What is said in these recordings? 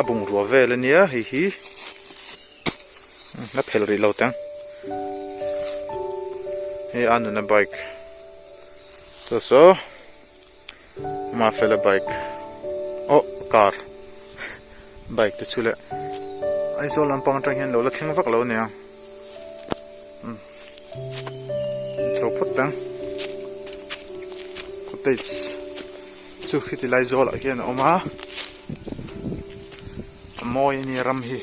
bung rùa về lên nhé hi nó phèn rồi lâu tăng hi anh nó bike so mà phèn là bike car bike to chule ai zo lampang tang hian lo la thing vak lo ne so phut tang cottage chu khiti lai zo la hian oma moi ni ram hi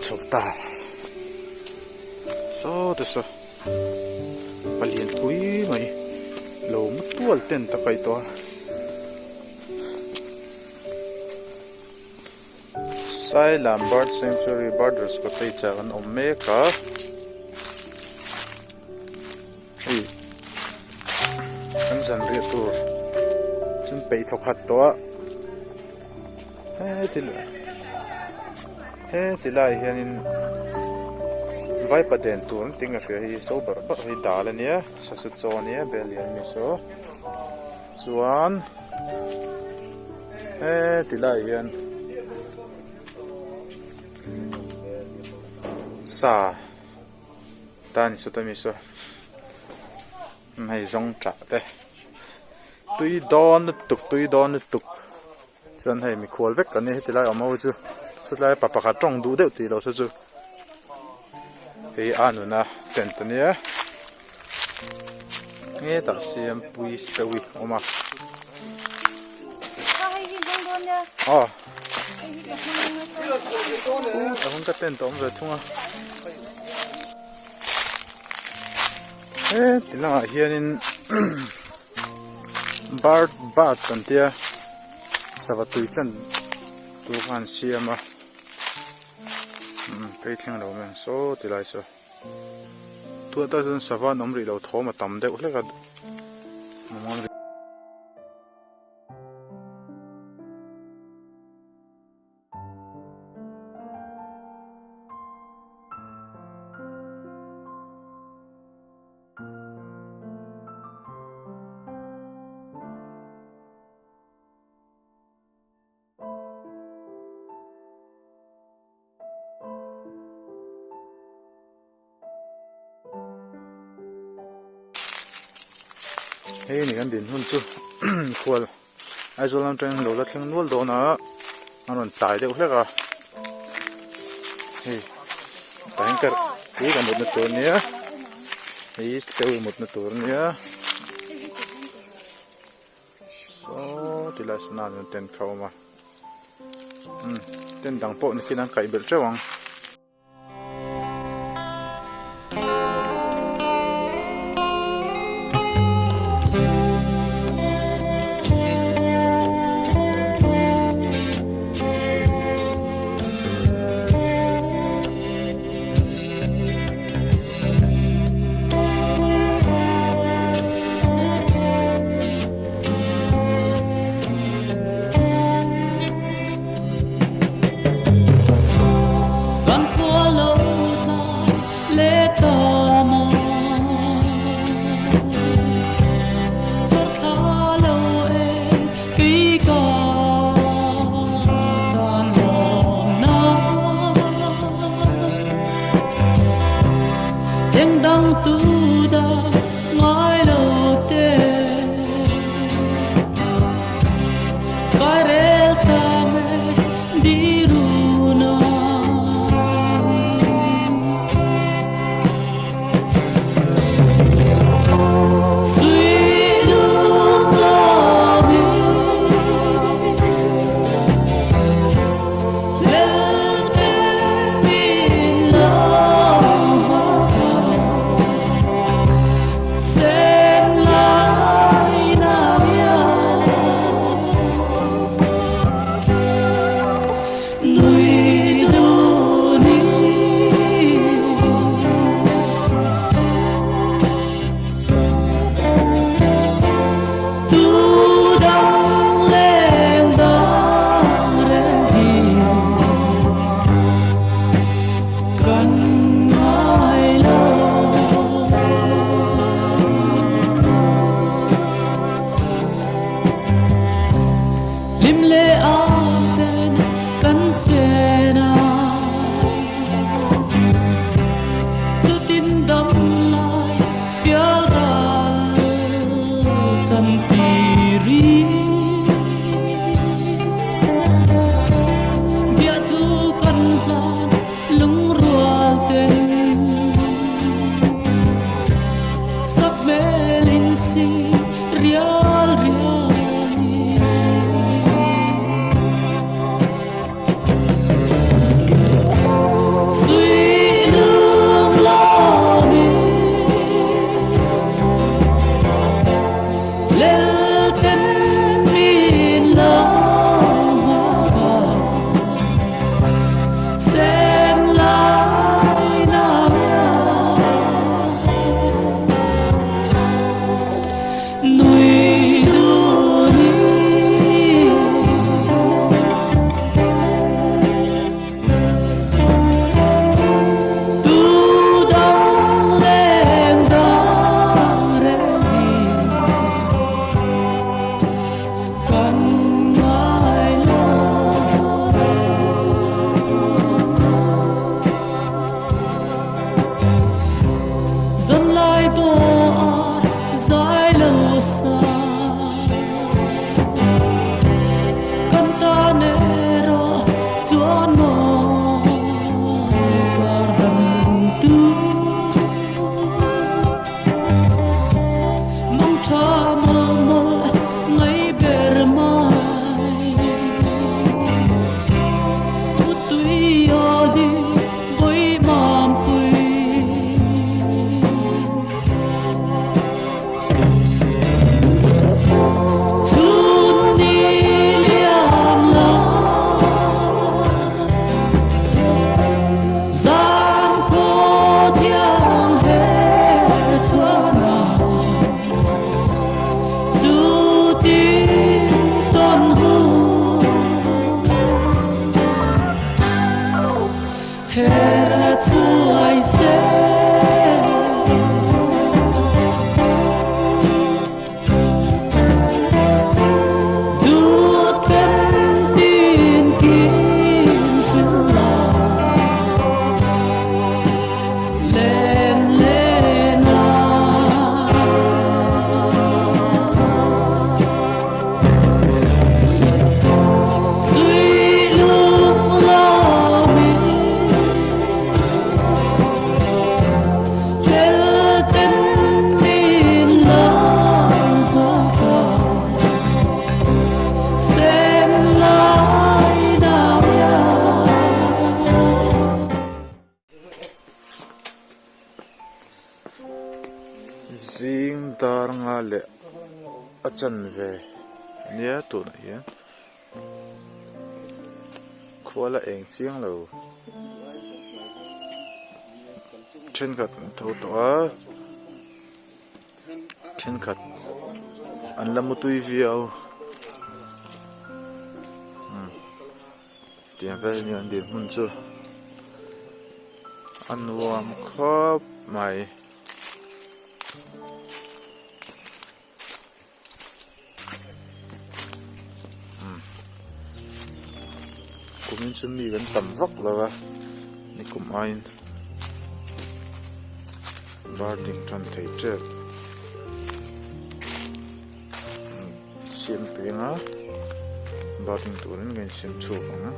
chọc ta so được sao liền cuối mày lầu mất tuột tên ta cây to sai làm bird sanctuary birders có thể trả ăn omega anh dần riết tour chúng bị thọc hạt to thì lại hiện vai bật đèn tuôn tiếng ở phía hi số bờ bắc hi đá lên nhé sao sự cho nhé bè liền như số xuan thì lại hiện sa tan số tôi mi số này rong trả đây tuy đòn tục chân hay mi khuol vét cái này thì lại ở mau chưa xuất lại bà khá trong đủ đều thì đâu sẽ chưa thì anh nữa tên tên nhé nghe ta xem bùi sầu oma không có tên tóm rồi thung à thì là hiện bar tận tia sao tùy tận tu han xem à cái thằng đầu mình số thì lại số tua ta dân sao vào nông đầu thô mà tầm đều lấy cái hey ni kan din hun chu khual ai zo lam tang lo la thlang nual do na anon tai de uleka hey tanker ti kan mut na tur nia hey stew mut na tur nia so tila sna nun ten khawma ten dang po ni kinang kai bel chawang Hera chuai se du tên tin kim sila lên lên suy lúc lo mi Zing dar nga le achan ve nia tu na hian khuala eng chiang lo then khat tho to a then khat an lamu tui viau tiang ve ni an din hun chu an nuam khop mai kumin chu mi kan tam vak lawa ni kum ain barding tran thei tre sim penga barding turin gen sim chu anga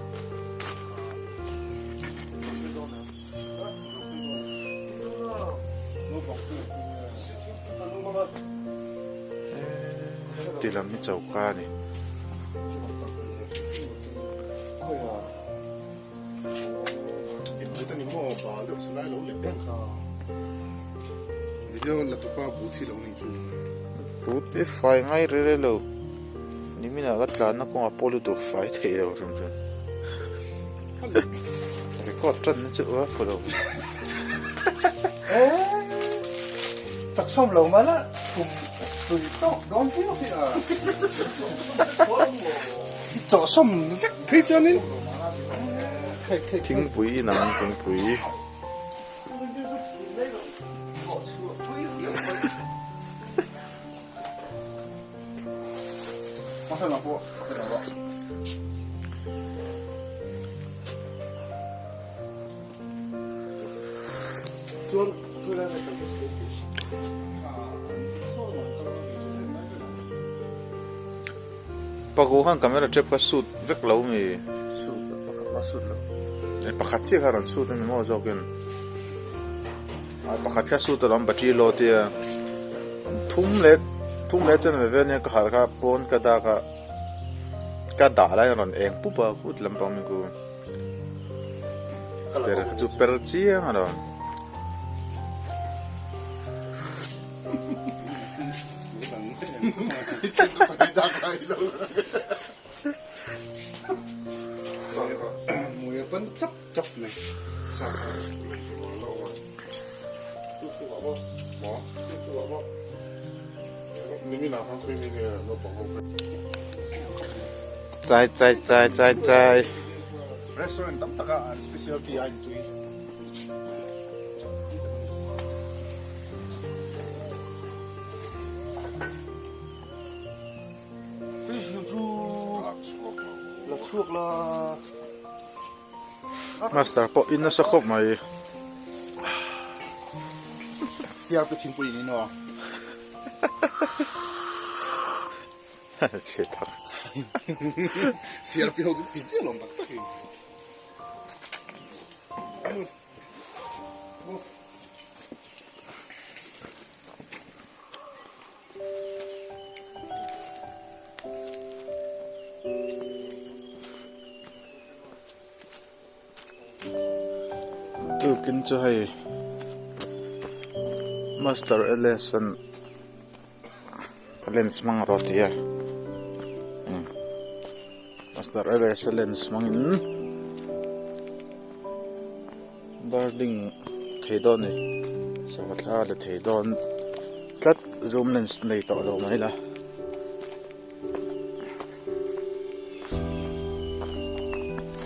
tilam mi chauka ni video là tụi ba bút thì lâu này chú bút ít phải ngay rồi lâu ni mina gat la na ko apolo do phải thei lo rum rum record chân nó chữa follow chắc xong lâu mà là cùng tụi tao đón thế nào thì à chắc xong vắt thế cho nên thính bụi nắng thính bụi Masa nak buat? Tuan, tuan ada kerja sedikit. paguhan kamera trip ka suit vek lo mi Sudah, pakai masuk lah. pakhat chi haran suit mi mo zogen pakhat ka suit ram battery lo tia thum le chen ve ne ka har ka pon ka da la ron eng pu pa kut lam pa mi ku per chi ang ron Mùi vẫn chấp này. Sao? Bỏ. Nếu như nào không thuê mình nó bỏ không. chai Restaurant tam taka specialty anh tui. Please you do lạc suộc là master po in na sa khop mai CRP team po ini no. che ta CRP ho di sia long tak tak. tu kin chu hai master lesson lens mang rotia master lens mangin barding theidon ni sawatla le theidon tlat zoom lens nei to lo mai la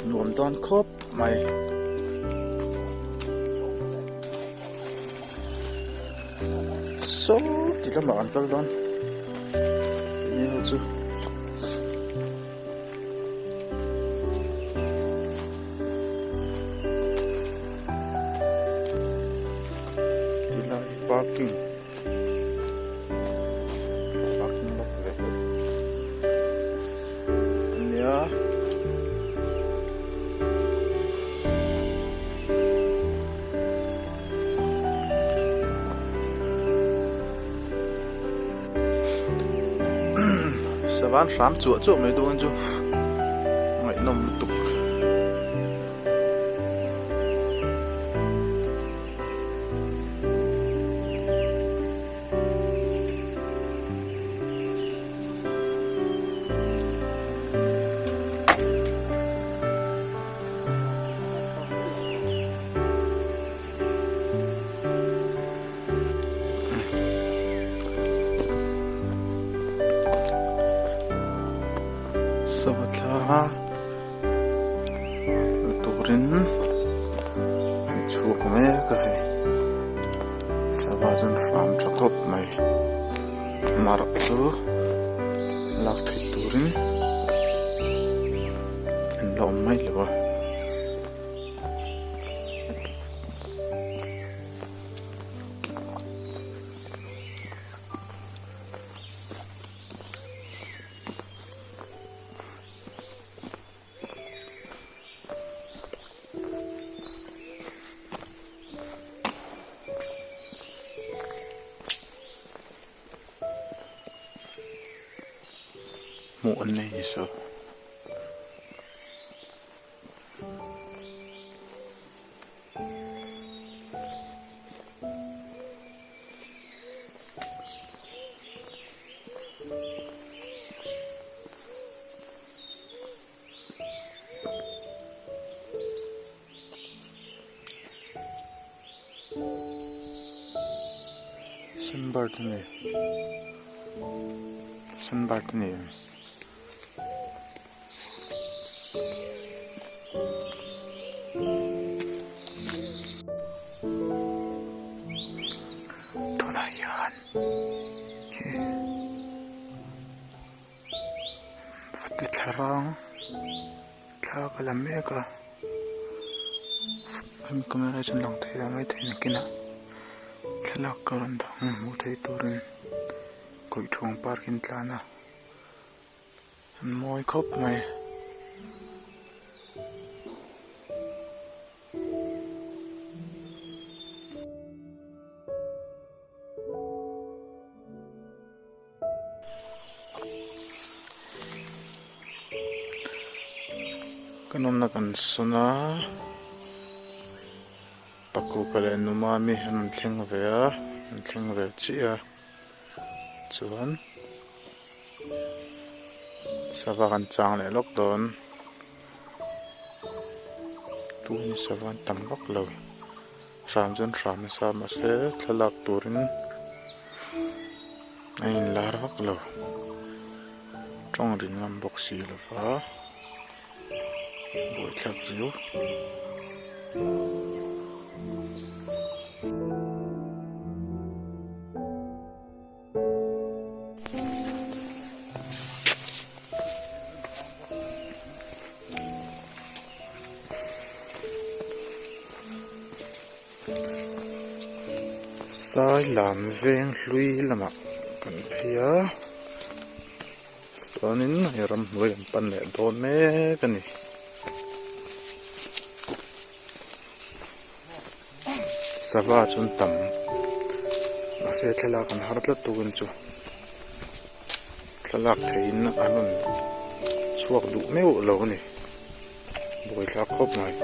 nuam don khop mai số thì nó mở cái luôn như hồi chưa thì là parking lot về nhớ van sám chuột chuột mấy đuôi chú ngày nồng tục Sabatla turin chuộc me cái sabazun farm chakop mai marak chu lak thai turin lom mai lewa muộn này sao Sunbartani Tunayan Fatit harang Kakalamega Ang kamera dyan lang tayo may tayo na kina Lalakaran dang mo tayo turin Koi chuang parkin tlana Moi khop mai kanom na kan suna paku kale numami an thleng ve chia chuan sava kan chang le lok don tu ni savan tam vak lo ram jon ram sa ma se thalak turin ain lar vak lo tong rin lam bok si lo fa boi thak riu sai làm veng lui lama kan phia tonin ram noi pan le don me kani sava chun tam ase thela kan hartla tugun chu thalak thein anun chuak du meu lo ni boi thla khop mai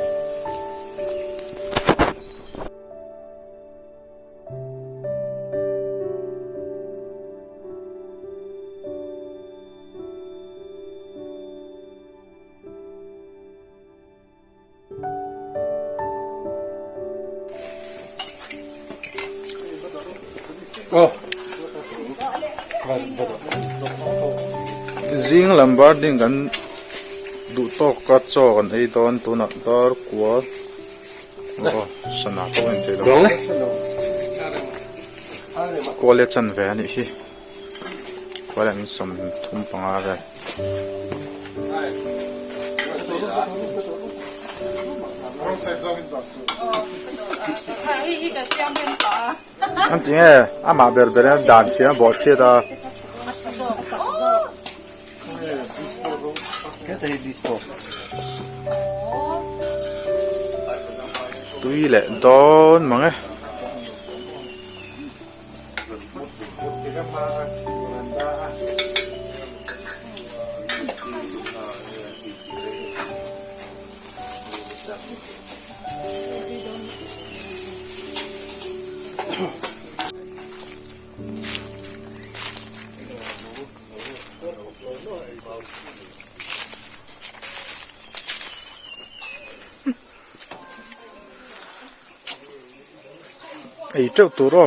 Zing lambar ding kan du to ka cho kan ei don tu na dar kwa sana ko en te do กัวเล็ดจันแหวนนี่ฮีกัวเล็ดมันสมทุ่มปังอะไร อันจริงอามาเบอร์เบอร์ด่านเสียบอกเสียดา Kata di stop. ตุยแหละโดนมั้งไอ้เจ้าตัวรอ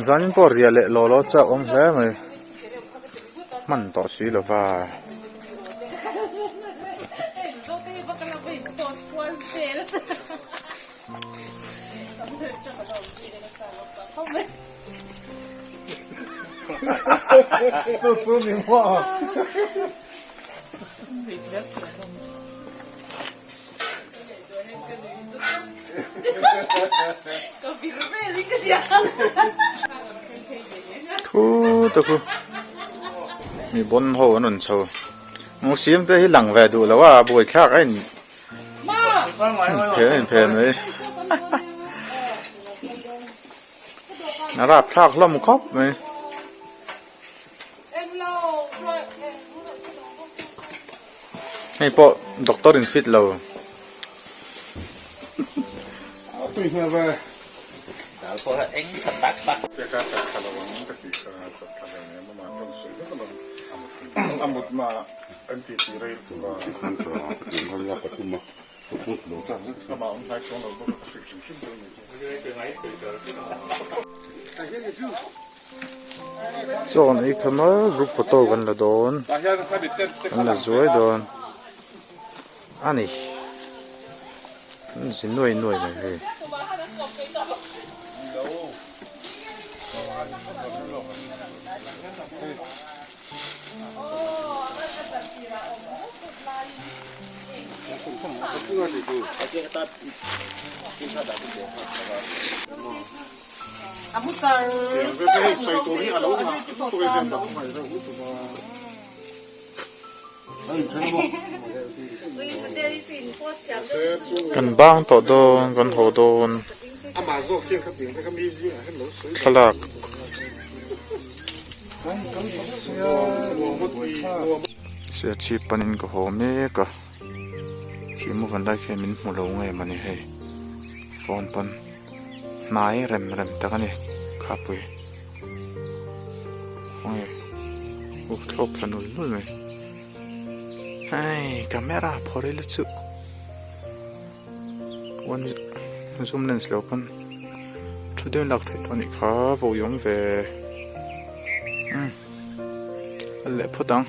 ซันพอเรียเละล้อจะอมแล้วไหมมันต่อสีหรือว่า做名话。ทูตะคูมีบนหัวนั่นโชว์มูซีมได้หลังแวดูแล้วว่าบวยข้าไอ้เพลินเพลินเลยน่ารักพลากล่มครบเลยให้พอด็อกเตอร์อินฟิตเรา对面呗。พอเอ็งขัดตักตัก 这个在看到我们这里可能在看到你们嘛，种水那个嘛，阿木嘛，NTT 的对吧？那么我们还说了不水平性的问题。ส่วนอีกคำว่ารูปโฟโต้กันละโดนกันละสวยโดนอันนี้สิหน่วยเลยเฮ้ยกันบ้างต่อโดนกันโหโดนขลักเสียชีพปนินก็โหเมกะชีมุกันได้แค่มินหัวลงไงมันนี่ให้ฟอนปันนายเร็มตะกันนี่ขับไปโอ้ยโอ้ทบพนุนนู่นเลยไอ้kameraพอได้ละจุวันซูมเลนส์แล้วปันทุเดือนหลักเท่านี้ครับโวยงเวอะไรพอดัง